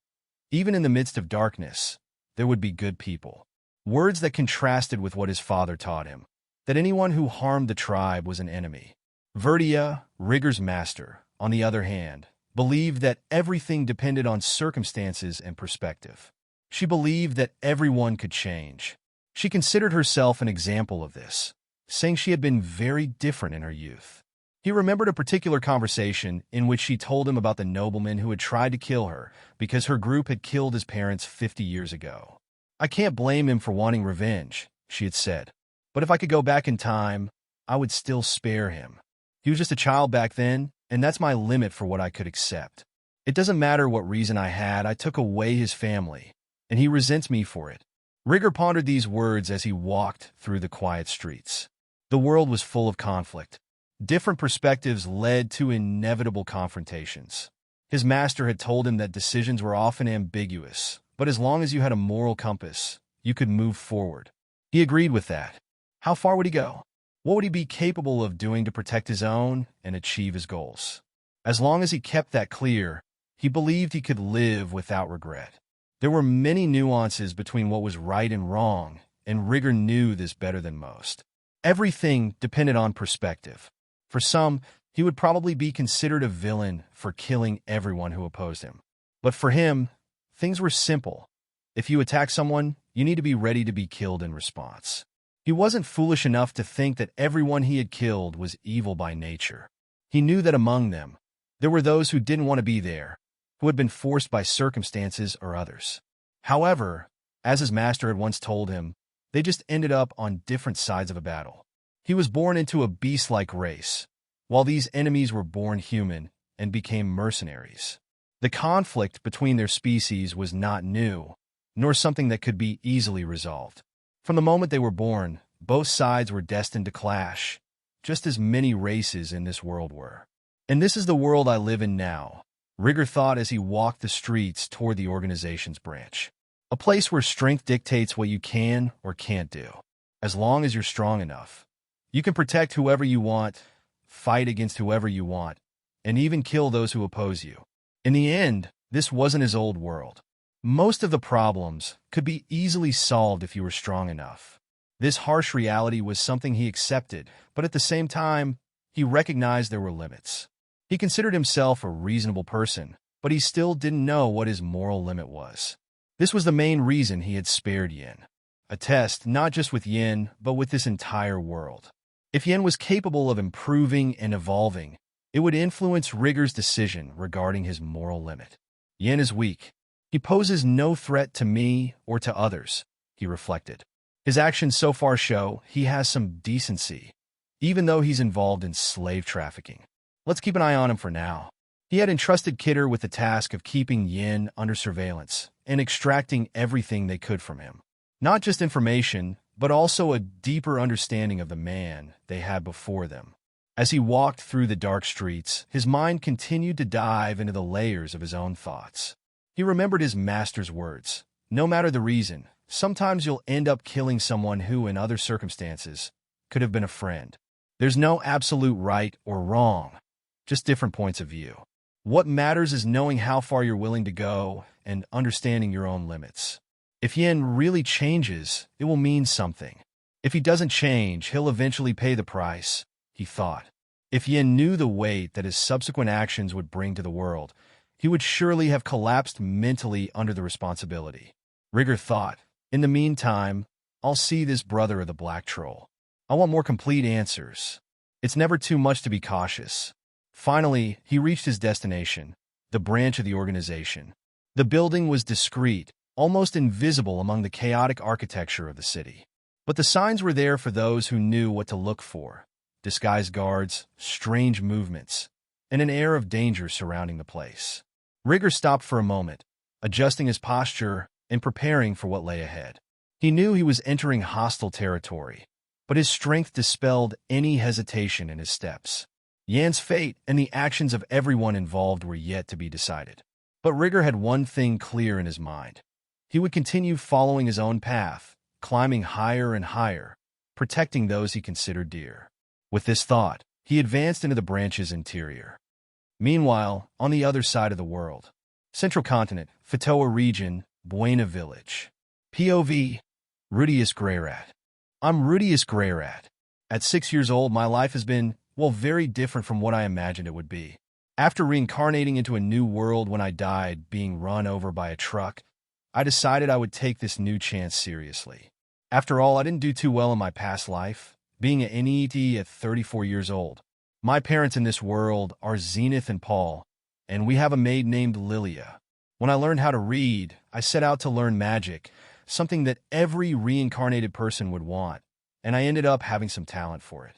Even in the midst of darkness, there would be good people. Words that contrasted with what his father taught him, that anyone who harmed the tribe was an enemy. Verdia, Rigger's master, on the other hand, believed that everything depended on circumstances and perspective. She believed that everyone could change. She considered herself an example of this, saying she had been very different in her youth. He remembered a particular conversation in which she told him about the nobleman who had tried to kill her because her group had killed his parents 50 years ago. I can't blame him for wanting revenge, she had said. But if I could go back in time, I would still spare him. He was just a child back then, and that's my limit for what I could accept. It doesn't matter what reason I had, I took away his family, and he resents me for it. Rigger pondered these words as he walked through the quiet streets. The world was full of conflict. Different perspectives led to inevitable confrontations. His master had told him that decisions were often ambiguous, but as long as you had a moral compass, you could move forward. He agreed with that. How far would he go? What would he be capable of doing to protect his own and achieve his goals? As long as he kept that clear, he believed he could live without regret. There were many nuances between what was right and wrong, and Rigger knew this better than most. Everything depended on perspective. For some, he would probably be considered a villain for killing everyone who opposed him. But for him, things were simple. If you attack someone, you need to be ready to be killed in response. He wasn't foolish enough to think that everyone he had killed was evil by nature. He knew that among them, there were those who didn't want to be there, who had been forced by circumstances or others. However, as his master had once told him, they just ended up on different sides of a battle. He was born into a beast-like race, while these enemies were born human and became mercenaries. The conflict between their species was not new, nor something that could be easily resolved. From the moment they were born, both sides were destined to clash, just as many races in this world were. And this is the world I live in now, Rigger thought as he walked the streets toward the organization's branch. A place where strength dictates what you can or can't do. As long as you're strong enough, you can protect whoever you want, fight against whoever you want, and even kill those who oppose you. In the end, this wasn't his old world. Most of the problems could be easily solved if you were strong enough. This harsh reality was something he accepted, but at the same time, he recognized there were limits. He considered himself a reasonable person, but he still didn't know what his moral limit was. This was the main reason he had spared Yin. A test not just with Yin, but with this entire world. If Yin was capable of improving and evolving, it would influence Rigger's decision regarding his moral limit. Yin is weak. He poses no threat to me or to others, he reflected. His actions so far show he has some decency, even though he's involved in slave trafficking. Let's keep an eye on him for now. He had entrusted Kidder with the task of keeping Yin under surveillance and extracting everything they could from him. Not just information, but also a deeper understanding of the man they had before them. As he walked through the dark streets, his mind continued to dive into the layers of his own thoughts. He remembered his master's words. No matter the reason, sometimes you'll end up killing someone who, in other circumstances, could have been a friend. There's no absolute right or wrong, just different points of view. What matters is knowing how far you're willing to go and understanding your own limits. If Yin really changes, it will mean something. If he doesn't change, he'll eventually pay the price, he thought. If Yin knew the weight that his subsequent actions would bring to the world, he would surely have collapsed mentally under the responsibility. Rigger thought, in the meantime, I'll see this brother of the Black Troll. I want more complete answers. It's never too much to be cautious. Finally, he reached his destination, the branch of the organization. The building was discreet, almost invisible among the chaotic architecture of the city. But the signs were there for those who knew what to look for. Disguised guards, strange movements, and an air of danger surrounding the place. Rigger stopped for a moment, adjusting his posture and preparing for what lay ahead. He knew he was entering hostile territory, but his strength dispelled any hesitation in his steps. Yan's fate and the actions of everyone involved were yet to be decided. But Rigger had one thing clear in his mind. He would continue following his own path, climbing higher and higher, protecting those he considered dear. With this thought, he advanced into the branch's interior. Meanwhile, on the other side of the world, Central Continent, Fatoa Region, Buena Village. POV, Rudeus Greyrat. I'm Rudeus Greyrat. At 6 years old, my life has been, well, very different from what I imagined it would be. After reincarnating into a new world when I died being run over by a truck, I decided I would take this new chance seriously. After all, I didn't do too well in my past life, being an NET at 34 years old. My parents in this world are Zenith and Paul, and we have a maid named Lilia. When I learned how to read, I set out to learn magic, something that every reincarnated person would want, and I ended up having some talent for it.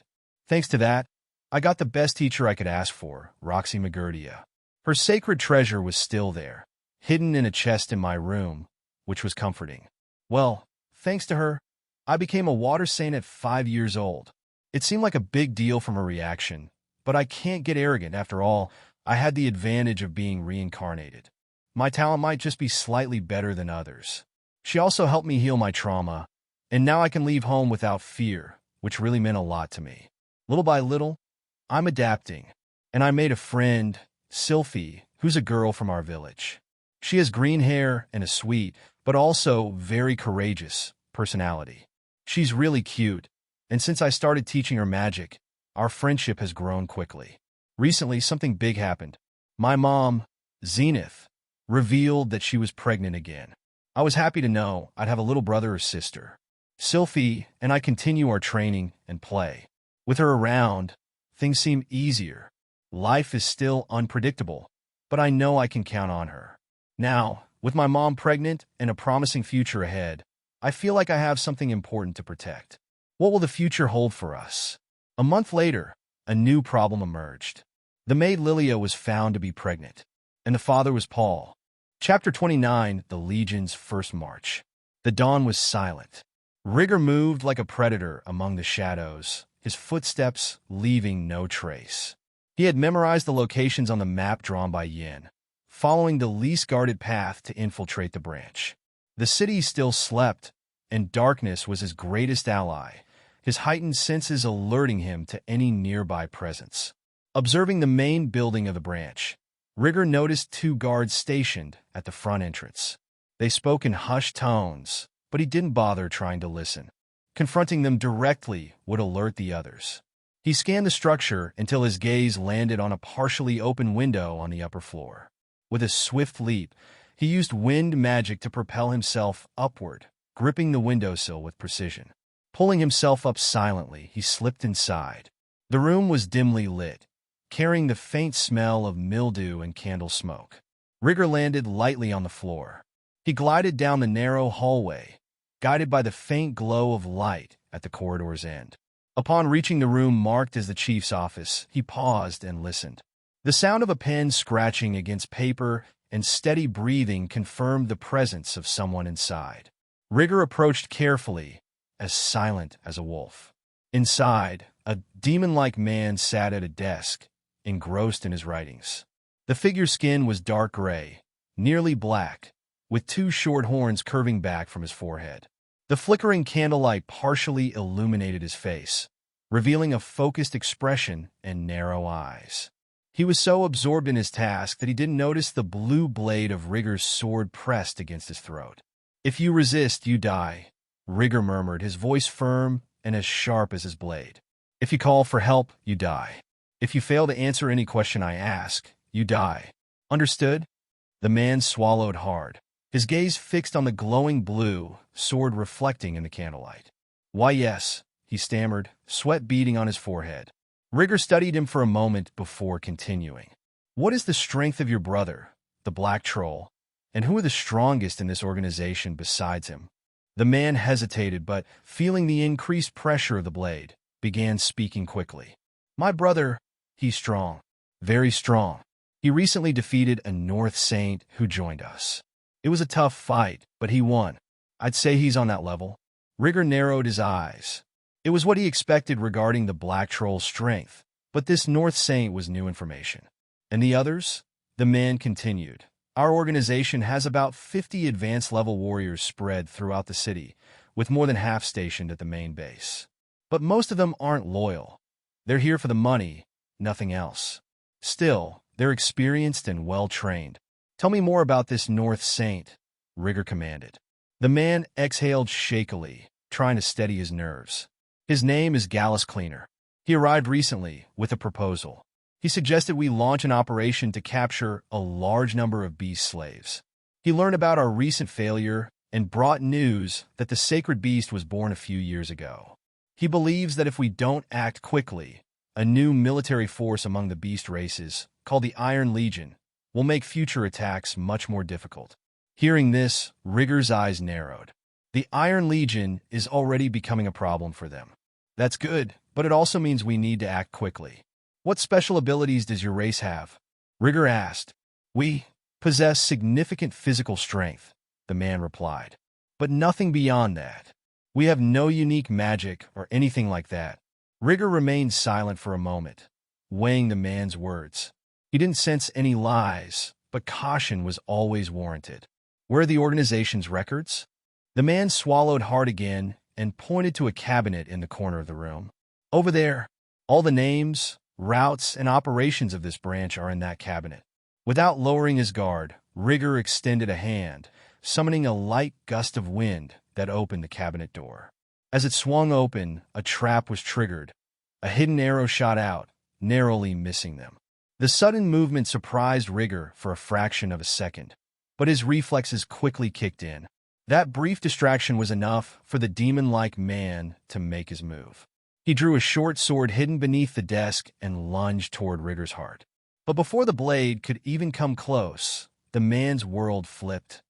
Thanks to that, I got the best teacher I could ask for, Roxy Magurdia. Her sacred treasure was still there, hidden in a chest in my room, which was comforting. Well, thanks to her, I became a water saint at 5 years old. It seemed like a big deal from her reaction, but I can't get arrogant. After all, I had the advantage of being reincarnated. My talent might just be slightly better than others. She also helped me heal my trauma, and now I can leave home without fear, which really meant a lot to me. Little by little, I'm adapting, and I made a friend, Sylphie, who's a girl from our village. She has green hair and a sweet, but also very courageous, personality. She's really cute, and since I started teaching her magic, our friendship has grown quickly. Recently, something big happened. My mom, Zenith, revealed that she was pregnant again. I was happy to know I'd have a little brother or sister. Sylphie and I continue our training and play. With her around, things seem easier. Life is still unpredictable, but I know I can count on her. Now, with my mom pregnant and a promising future ahead, I feel like I have something important to protect. What will the future hold for us? A month later, a new problem emerged. The maid Lilia was found to be pregnant, and the father was Paul. Chapter 29, The Legion's First March. The dawn was silent. Rigger moved like a predator among the shadows, his footsteps leaving no trace. He had memorized the locations on the map drawn by Yin, following the least guarded path to infiltrate the branch. The city still slept, and darkness was his greatest ally, his heightened senses alerting him to any nearby presence. Observing the main building of the branch, Rigger noticed 2 guards stationed at the front entrance. They spoke in hushed tones, but he didn't bother trying to listen. Confronting them directly would alert the others. He scanned the structure until his gaze landed on a partially open window on the upper floor. With a swift leap, he used wind magic to propel himself upward, gripping the windowsill with precision. Pulling himself up silently, he slipped inside. The room was dimly lit, carrying the faint smell of mildew and candle smoke. Rigger landed lightly on the floor. He glided down the narrow hallway, guided by the faint glow of light at the corridor's end. Upon reaching the room marked as the chief's office, he paused and listened. The sound of a pen scratching against paper and steady breathing confirmed the presence of someone inside. Rigger approached carefully, as silent as a wolf. Inside, a demon-like man sat at a desk, engrossed in his writings. The figure's skin was dark gray, nearly black, with 2 short horns curving back from his forehead. The flickering candlelight partially illuminated his face, revealing a focused expression and narrow eyes. He was so absorbed in his task that he didn't notice the blue blade of Rigger's sword pressed against his throat. "If you resist, you die," Rigger murmured, his voice firm and as sharp as his blade. "If you call for help, you die. If you fail to answer any question I ask, you die. Understood?" The man swallowed hard, his gaze fixed on the glowing blue sword reflecting in the candlelight. "Why, yes," he stammered, sweat beading on his forehead. Rigger studied him for a moment before continuing. "What is the strength of your brother, the Black Troll, and who are the strongest in this organization besides him?" The man hesitated, but, feeling the increased pressure of the blade, began speaking quickly. "My brother, he's strong, very strong. He recently defeated a North Saint who joined us. It was a tough fight, but he won. I'd say he's on that level." Rigger narrowed his eyes. It was what he expected regarding the Black Troll's strength, but this North Saint was new information. "And the others?" The man continued. "Our organization has about 50 advanced-level warriors spread throughout the city, with more than half stationed at the main base. But most of them aren't loyal. They're here for the money, nothing else. Still, they're experienced and well-trained. Tell me more about this North Saint," Rigger commanded. The man exhaled shakily, trying to steady his nerves. "His name is Gallus Cleaner. He arrived recently with a proposal. He suggested we launch an operation to capture a large number of beast slaves. He learned about our recent failure and brought news that the sacred beast was born a few years ago. He believes that if we don't act quickly, a new military force among the beast races, called the Iron Legion, will make future attacks much more difficult." Hearing this, Rigger's eyes narrowed. The Iron Legion is already becoming a problem for them. "That's good, but it also means we need to act quickly. What special abilities does your race have?" Rigger asked. "We possess significant physical strength," the man replied, "but nothing beyond that. We have no unique magic or anything like that." Rigger remained silent for a moment, weighing the man's words. He didn't sense any lies, but caution was always warranted. "Where are the organization's records?" The man swallowed hard again and pointed to a cabinet in the corner of the room. "Over there. All the names, routes, and operations of this branch are in that cabinet." Without lowering his guard, Rigger extended a hand, summoning a light gust of wind that opened the cabinet door. As it swung open, a trap was triggered. A hidden arrow shot out, narrowly missing them. The sudden movement surprised Rigger for a fraction of a second, but his reflexes quickly kicked in. That brief distraction was enough for the demon-like man to make his move. He drew a short sword hidden beneath the desk and lunged toward Rigger's heart. But before the blade could even come close, the man's world flipped,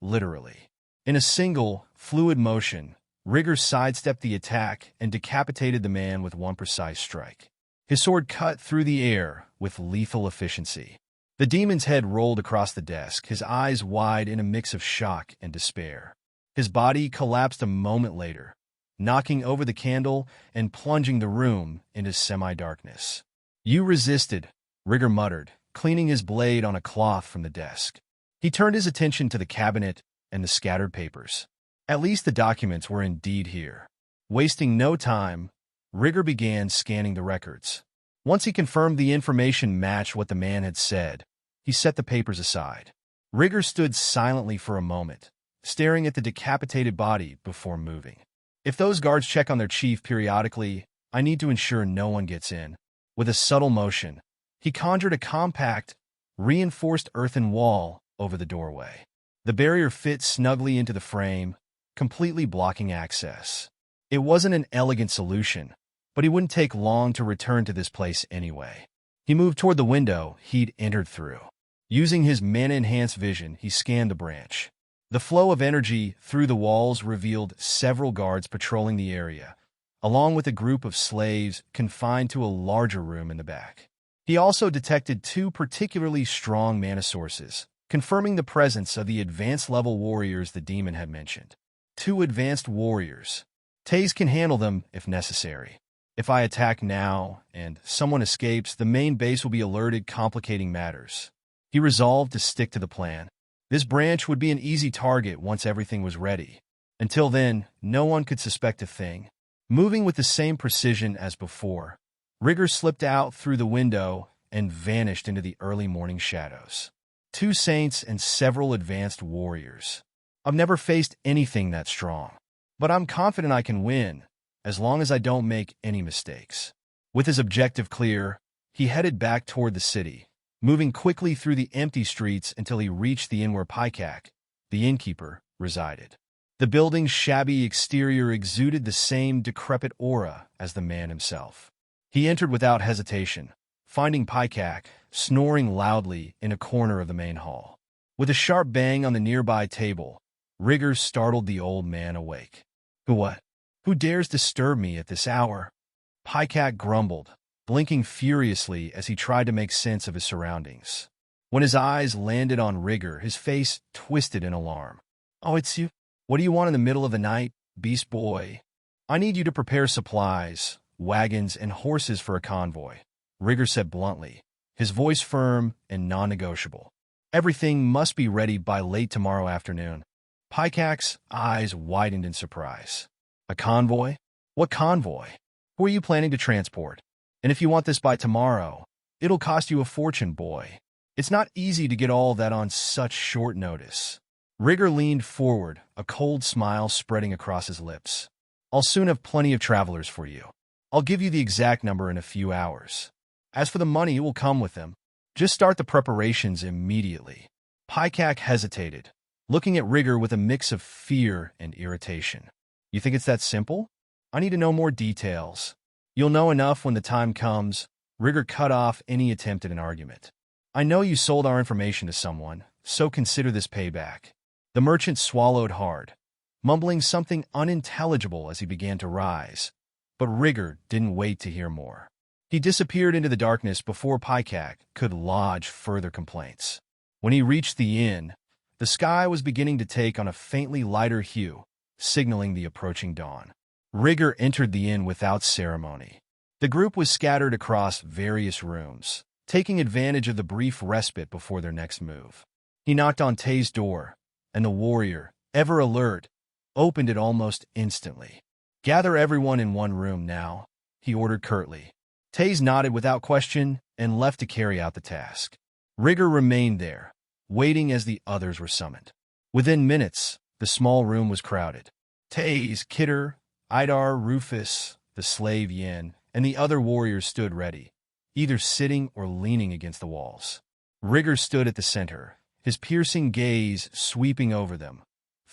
literally. In a single, fluid motion, Rigger sidestepped the attack and decapitated the man with one precise strike. His sword cut through the air with lethal efficiency. The demon's head rolled across the desk, his eyes wide in a mix of shock and despair. His body collapsed a moment later, knocking over the candle and plunging the room into semi-darkness. "You resisted," Rigger muttered, cleaning his blade on a cloth from the desk. He turned his attention to the cabinet and the scattered papers. At least the documents were indeed here. Wasting no time, Rigger began scanning the records. Once he confirmed the information matched what the man had said, he set the papers aside. Rigger stood silently for a moment, staring at the decapitated body before moving. "If those guards check on their chief periodically, I need to ensure no one gets in." With a subtle motion, he conjured a compact, reinforced earthen wall over the doorway. The barrier fit snugly into the frame, completely blocking access. It wasn't an elegant solution, but he wouldn't take long to return to this place anyway. He moved toward the window he'd entered through. Using his mana-enhanced vision, he scanned the branch. The flow of energy through the walls revealed several guards patrolling the area, along with a group of slaves confined to a larger room in the back. He also detected two particularly strong mana sources, confirming the presence of the advanced-level warriors the demon had mentioned. 2 advanced warriors. Taze can handle them if necessary. If I attack now and someone escapes, the main base will be alerted, complicating matters. He resolved to stick to the plan. This branch would be an easy target once everything was ready. Until then, no one could suspect a thing. Moving with the same precision as before, Rigger slipped out through the window and vanished into the early morning shadows. 2 saints and several advanced warriors. I've never faced anything that strong, but I'm confident I can win, as long as I don't make any mistakes. With his objective clear, he headed back toward the city, moving quickly through the empty streets until he reached the inn where Pykak, the innkeeper, resided. The building's shabby exterior exuded the same decrepit aura as the man himself. He entered without hesitation, finding Pykak snoring loudly in a corner of the main hall. With a sharp bang on the nearby table, Rigger startled the old man awake. "What? Who dares disturb me at this hour?" Pykak grumbled, blinking furiously as he tried to make sense of his surroundings. When his eyes landed on Rigger, his face twisted in alarm. "Oh, it's you? What do you want in the middle of the night, beast boy?" "I need you to prepare supplies, wagons, and horses for a convoy," Rigger said bluntly, his voice firm and non-negotiable. "Everything must be ready by late tomorrow afternoon." Pykak's eyes widened in surprise. "A convoy? What convoy? Who are you planning to transport? And if you want this by tomorrow, it'll cost you a fortune, boy. It's not easy to get all that on such short notice." Rigger leaned forward, a cold smile spreading across his lips. "I'll soon have plenty of travelers for you. I'll give you the exact number in a few hours. As for the money, it will come with them. Just start the preparations immediately." Pykak hesitated, looking at Rigger with a mix of fear and irritation. "You think it's that simple? I need to know more details." "You'll know enough when the time comes," Rigger cut off any attempt at an argument. "I know you sold our information to someone, so consider this payback." The merchant swallowed hard, mumbling something unintelligible as he began to rise, but Rigger didn't wait to hear more. He disappeared into the darkness before Pykak could lodge further complaints. When he reached the inn, the sky was beginning to take on a faintly lighter hue, signaling the approaching dawn. Rigger entered the inn without ceremony. The group was scattered across various rooms, taking advantage of the brief respite before their next move. He knocked on Tay's door, and the warrior, ever alert, opened it almost instantly. "Gather everyone in one room now," he ordered curtly. Taze nodded without question and left to carry out the task. Rigger remained there, waiting as the others were summoned. Within minutes, the small room was crowded. Taze, Kidder, Idar, Rufus, the slave Yin, and the other warriors stood ready, either sitting or leaning against the walls. Rigger stood at the center, his piercing gaze sweeping over them,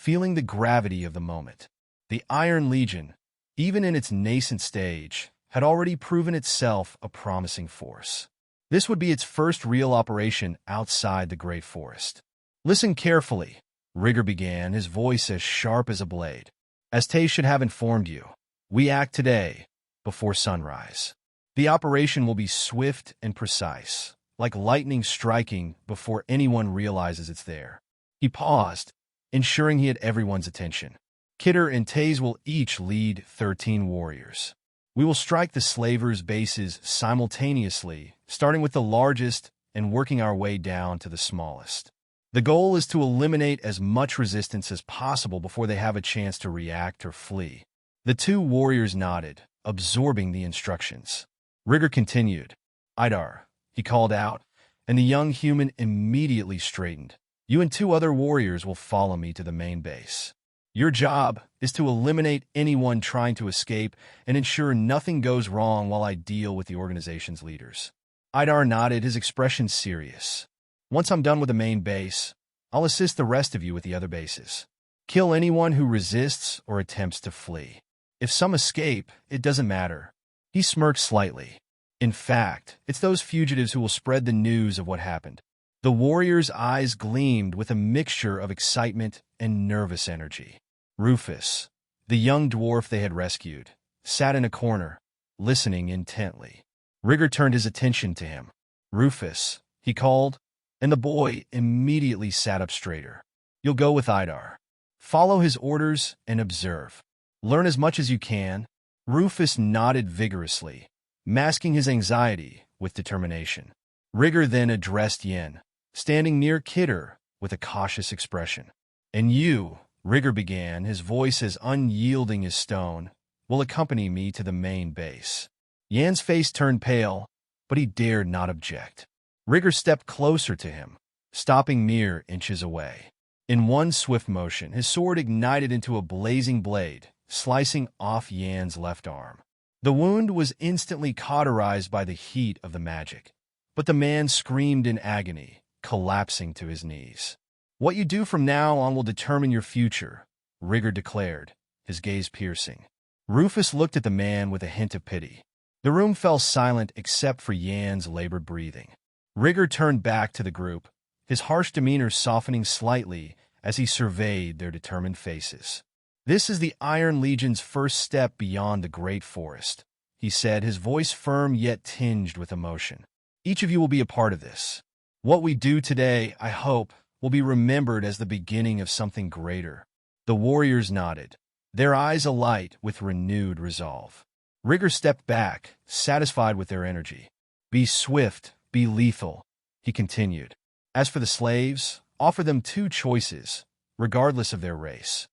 feeling the gravity of the moment. The Iron Legion, even in its nascent stage, had already proven itself a promising force. This would be its first real operation outside the Great Forest. "Listen carefully," Rigger began, his voice as sharp as a blade. "As Tay should have informed you, we act today, before sunrise. The operation will be swift and precise, like lightning striking before anyone realizes it's there." He paused, ensuring he had everyone's attention. "Kidder and Taze will each lead 13 warriors. We will strike the slavers' bases simultaneously, starting with the largest and working our way down to the smallest. The goal is to eliminate as much resistance as possible before they have a chance to react or flee." The two warriors nodded, absorbing the instructions. Rigger continued. "Idar," he called out, and the young human immediately straightened. "You and 2 other warriors will follow me to the main base. Your job is to eliminate anyone trying to escape and ensure nothing goes wrong while I deal with the organization's leaders." Idar nodded, his expression serious. "Once I'm done with the main base, I'll assist the rest of you with the other bases. Kill anyone who resists or attempts to flee. If some escape, it doesn't matter." He smirked slightly. "In fact, it's those fugitives who will spread the news of what happened." The warrior's eyes gleamed with a mixture of excitement and nervous energy. Rufus, the young dwarf they had rescued, sat in a corner, listening intently. Rigger turned his attention to him. "Rufus," he called, and the boy immediately sat up straighter. "You'll go with Idar. Follow his orders and observe. Learn as much as you can." Rufus nodded vigorously, masking his anxiety with determination. Rigger then addressed Yen, standing near Kidder with a cautious expression. "And you," Rigger began, his voice as unyielding as stone, "will accompany me to the main base." Yan's face turned pale, but he dared not object. Rigger stepped closer to him, stopping mere inches away. In one swift motion, his sword ignited into a blazing blade, slicing off Yan's left arm. The wound was instantly cauterized by the heat of the magic, but the man screamed in agony, collapsing to his knees. "What you do from now on will determine your future," Rigger declared, his gaze piercing. Rufus looked at the man with a hint of pity. The room fell silent except for Yan's labored breathing. Rigger turned back to the group, his harsh demeanor softening slightly as he surveyed their determined faces. "This is the Iron Legion's first step beyond the Great Forest," he said, his voice firm yet tinged with emotion. "Each of you will be a part of this. What we do today, I hope, will be remembered as the beginning of something greater." The warriors nodded, their eyes alight with renewed resolve. Rigger stepped back, satisfied with their energy. "Be swift, be lethal," he continued. "As for the slaves, offer them 2 choices, regardless of their race.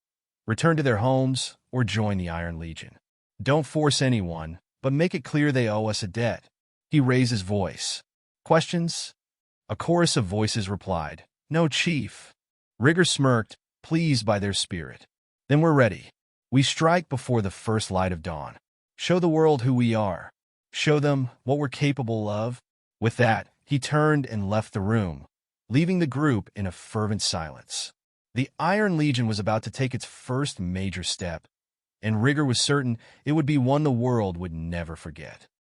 Return to their homes or join the Iron Legion. Don't force anyone, but make it clear they owe us a debt." He raised his voice. "Questions?" A chorus of voices replied, "No, Chief." Rigger smirked, pleased by their spirit. "Then we're ready. We strike before the first light of dawn. Show the world who we are. Show them what we're capable of." With that, he turned and left the room, leaving the group in a fervent silence. The Iron Legion was about to take its first major step, and Rigger was certain it would be one the world would never forget.